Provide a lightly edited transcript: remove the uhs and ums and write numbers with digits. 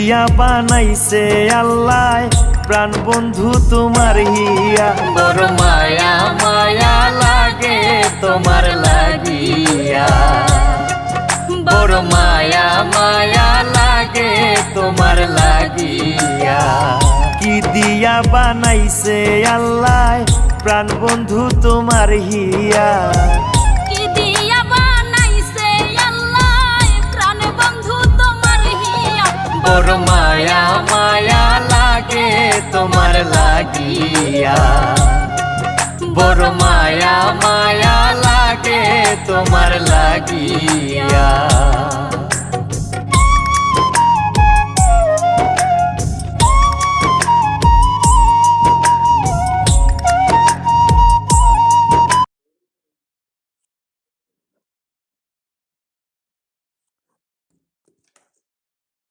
দিয়া বানাইছে আল্লাহ প্রাণ বন্ধু তোমার হিয়া। বড় মায়া মায়া লাগে তোমার লাগিয়া, বড় মায়া মায়া লাগে তোমার লাগিয়া। কি দিয়া বানাইছে আল্লাহ প্রাণ বন্ধু তোমার হিয়া। কি দিয়া বানাইছে আল্লাহ প্রাণ বন্ধু তোমার হিয়া। বড় মায়া মায়া লাগে তোমার লাগিয়া, বড় মায়া মায়া লাগে তোমার লাগিয়া।